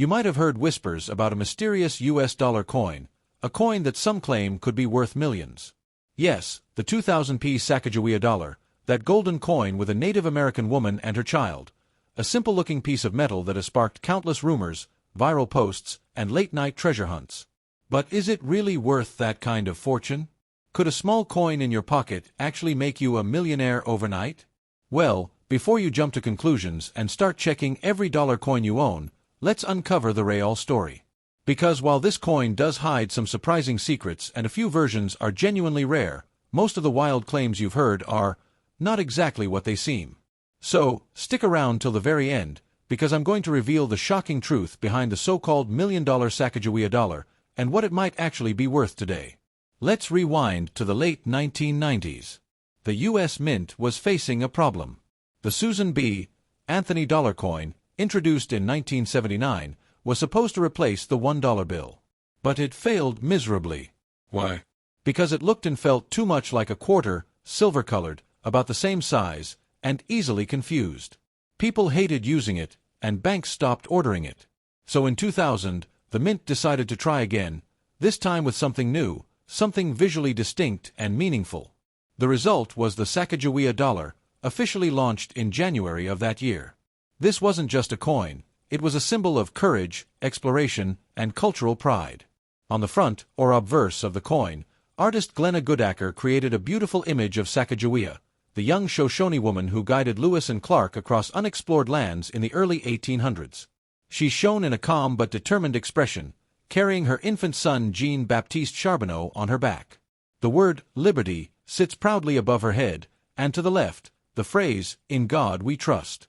You might have heard whispers about a mysterious US dollar coin, a coin that some claim could be worth millions. Yes, the 2000p Sacagawea Dollar, that golden coin with a Native American woman and her child. A simple-looking piece of metal that has sparked countless rumors, viral posts, and late-night treasure hunts. But is it really worth that kind of fortune? Could a small coin in your pocket actually make you a millionaire overnight? Well, before you jump to conclusions and start checking every dollar coin you own, let's uncover the real story. Because while this coin does hide some surprising secrets and a few versions are genuinely rare, most of the wild claims you've heard are not exactly what they seem. So, stick around till the very end, because I'm going to reveal the shocking truth behind the so-called million-dollar Sacagawea Dollar and what it might actually be worth today. Let's rewind to the late 1990s. The U.S. Mint was facing a problem. The Susan B. Anthony dollar coin, introduced in 1979, was supposed to replace the $1 bill. But it failed miserably. Why? Because it looked and felt too much like a quarter, silver-colored, about the same size, and easily confused. People hated using it, and banks stopped ordering it. So in 2000, the Mint decided to try again, this time with something new, something visually distinct and meaningful. The result was the Sacagawea Dollar, officially launched in January of that year. This wasn't just a coin, it was a symbol of courage, exploration, and cultural pride. On the front, or obverse, of the coin, artist Glenna Goodacker created a beautiful image of Sacagawea, the young Shoshone woman who guided Lewis and Clark across unexplored lands in the early 1800s. She's shown in a calm but determined expression, carrying her infant son Jean-Baptiste Charbonneau on her back. The word, liberty, sits proudly above her head, and to the left, the phrase, "In God we trust."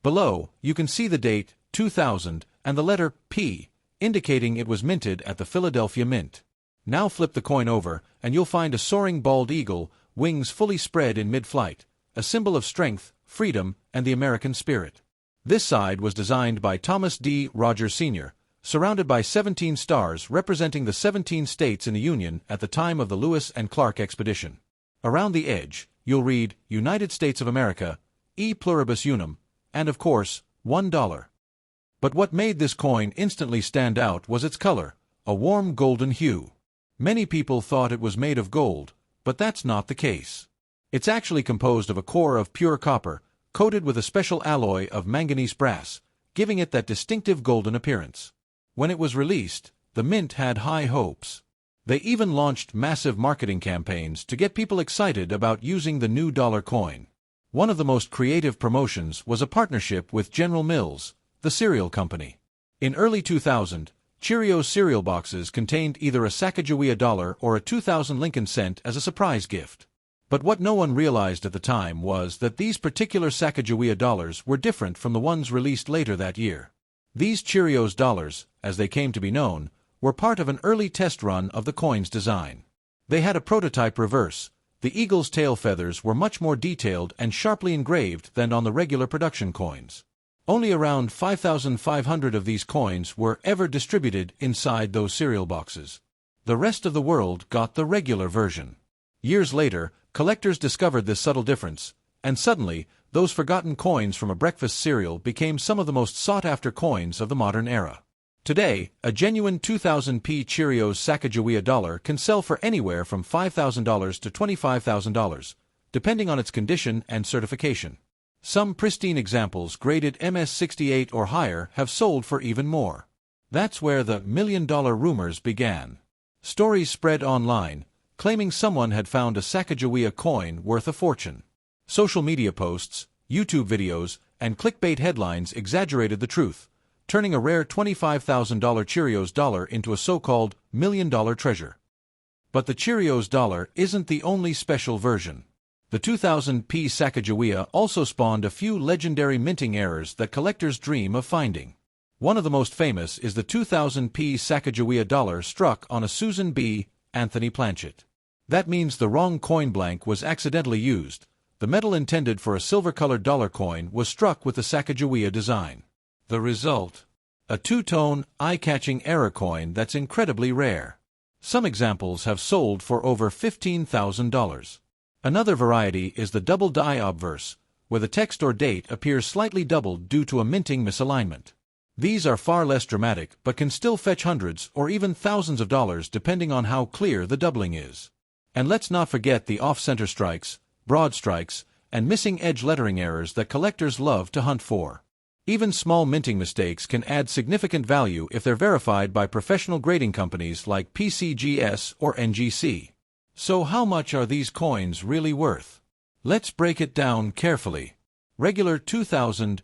Below, you can see the date, 2000, and the letter P, indicating it was minted at the Philadelphia Mint. Now flip the coin over, and you'll find a soaring bald eagle, wings fully spread in mid-flight, a symbol of strength, freedom, and the American spirit. This side was designed by Thomas D. Rogers Sr., surrounded by 17 stars representing the 17 states in the Union at the time of the Lewis and Clark expedition. Around the edge, you'll read, United States of America, E pluribus unum, and of course, $1. But what made this coin instantly stand out was its color, a warm golden hue. Many people thought it was made of gold, but that's not the case. It's actually composed of a core of pure copper, coated with a special alloy of manganese brass, giving it that distinctive golden appearance. When it was released, the Mint had high hopes. They even launched massive marketing campaigns to get people excited about using the new dollar coin. One of the most creative promotions was a partnership with General Mills, the cereal company. In early 2000, Cheerios cereal boxes contained either a Sacagawea Dollar or a 2000 Lincoln cent as a surprise gift. But what no one realized at the time was that these particular Sacagawea Dollars were different from the ones released later that year. These Cheerios Dollars, as they came to be known, were part of an early test run of the coin's design. They had a prototype reverse. The eagle's tail feathers were much more detailed and sharply engraved than on the regular production coins. Only around 5,500 of these coins were ever distributed inside those cereal boxes. The rest of the world got the regular version. Years later, collectors discovered this subtle difference, and suddenly, those forgotten coins from a breakfast cereal became some of the most sought-after coins of the modern era. Today, a genuine 2000p Cheerios Sacagawea Dollar can sell for anywhere from $5,000 to $25,000, depending on its condition and certification. Some pristine examples graded MS-68 or higher have sold for even more. That's where the million-dollar rumors began. Stories spread online, claiming someone had found a Sacagawea coin worth a fortune. Social media posts, YouTube videos, and clickbait headlines exaggerated the truth, turning a rare $25,000 Cheerios Dollar into a so-called million-dollar treasure. But the Cheerios Dollar isn't the only special version. The 2000p Sacagawea also spawned a few legendary minting errors that collectors dream of finding. One of the most famous is the 2000p Sacagawea Dollar struck on a Susan B. Anthony planchet. That means the wrong coin blank was accidentally used. The metal intended for a silver-colored dollar coin was struck with the Sacagawea design. The result? A two-tone, eye-catching error coin that's incredibly rare. Some examples have sold for over $15,000. Another variety is the double die obverse, where the text or date appears slightly doubled due to a minting misalignment. These are far less dramatic but can still fetch hundreds or even thousands of dollars depending on how clear the doubling is. And let's not forget the off-center strikes, broad strikes, and missing edge lettering errors that collectors love to hunt for. Even small minting mistakes can add significant value if they're verified by professional grading companies like PCGS or NGC. So how much are these coins really worth? Let's break it down carefully. Regular 2000p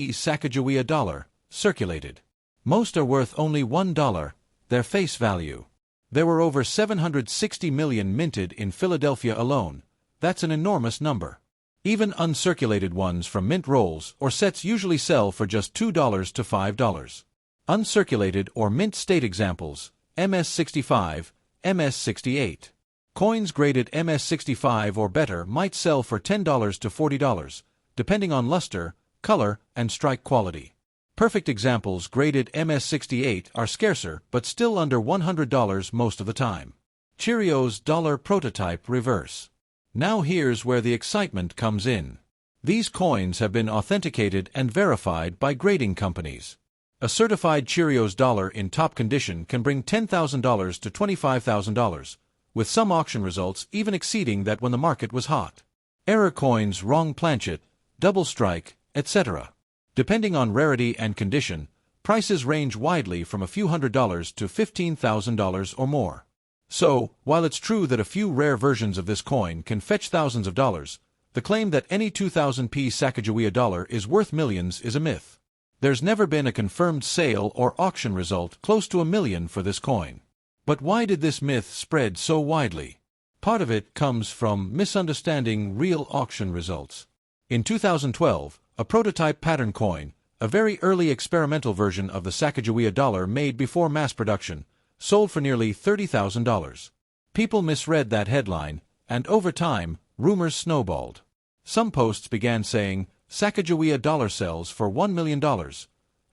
Sacagawea Dollar, circulated. Most are worth only $1, their face value. There were over 760 million minted in Philadelphia alone. That's an enormous number. Even uncirculated ones from mint rolls or sets usually sell for just $2 to $5. Uncirculated or mint state examples, MS65, MS68. Coins graded MS65 or better might sell for $10 to $40, depending on luster, color, and strike quality. Perfect examples graded MS68 are scarcer but still under $100 most of the time. Cheerios Dollar Prototype Reverse. Now here's where the excitement comes in. These coins have been authenticated and verified by grading companies. A certified Cheerios Dollar in top condition can bring $10,000 to $25,000, with some auction results even exceeding that when the market was hot. Error coins, wrong planchet, double strike, etc. Depending on rarity and condition, prices range widely from a few $100s to $15,000 or more. So, while it's true that a few rare versions of this coin can fetch thousands of dollars, the claim that any 2000p Sacagawea Dollar is worth millions is a myth. There's never been a confirmed sale or auction result close to $1 million for this coin. But why did this myth spread so widely? Part of it comes from misunderstanding real auction results. In 2012, a prototype pattern coin, a very early experimental version of the Sacagawea Dollar made before mass production, sold for nearly $30,000. People misread that headline, and over time, rumors snowballed. Some posts began saying, Sacagawea Dollar sells for $1 million,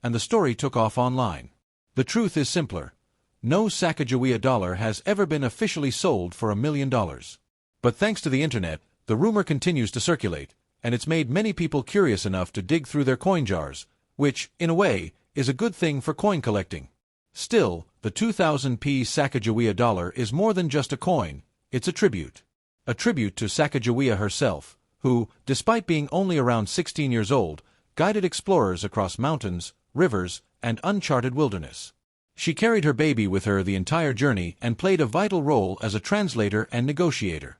and the story took off online. The truth is simpler. No Sacagawea Dollar has ever been officially sold for $1 million. But thanks to the internet, the rumor continues to circulate, and it's made many people curious enough to dig through their coin jars, which, in a way, is a good thing for coin collecting. Still, the 2000p Sacagawea Dollar is more than just a coin, it's a tribute. A tribute to Sacagawea herself, who, despite being only around 16 years old, guided explorers across mountains, rivers, and uncharted wilderness. She carried her baby with her the entire journey and played a vital role as a translator and negotiator.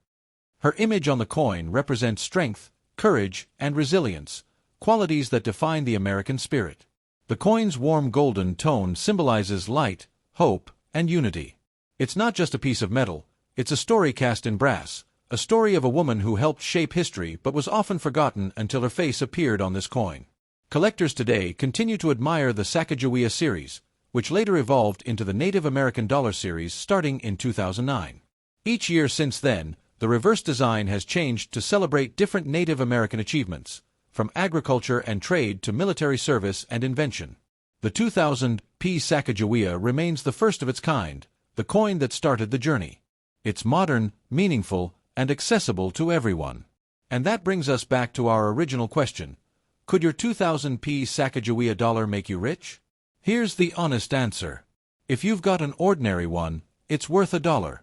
Her image on the coin represents strength, courage, and resilience, qualities that define the American spirit. The coin's warm golden tone symbolizes light, hope, and unity. It's not just a piece of metal, it's a story cast in brass, a story of a woman who helped shape history but was often forgotten until her face appeared on this coin. Collectors today continue to admire the Sacagawea series, which later evolved into the Native American Dollar series starting in 2009. Each year since then, the reverse design has changed to celebrate different Native American achievements, from agriculture and trade to military service and invention. The 2000p Sacagawea remains the first of its kind, the coin that started the journey. It's modern, meaningful, and accessible to everyone. And that brings us back to our original question. Could your 2000p Sacagawea Dollar make you rich? Here's the honest answer. If you've got an ordinary one, it's worth $1.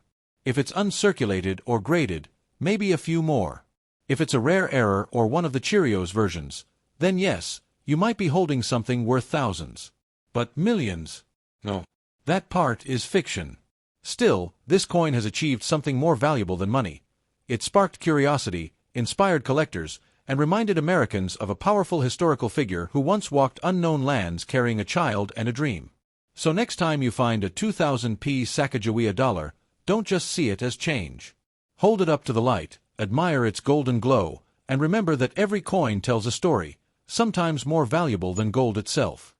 If it's uncirculated or graded, maybe a few more. If it's a rare error or one of the Cheerios versions, then yes, you might be holding something worth thousands. But millions? No. That part is fiction. Still, this coin has achieved something more valuable than money. It sparked curiosity, inspired collectors, and reminded Americans of a powerful historical figure who once walked unknown lands carrying a child and a dream. So next time you find a 2000p Sacagawea Dollar, don't just see it as change. Hold it up to the light, admire its golden glow, and remember that every coin tells a story, sometimes more valuable than gold itself.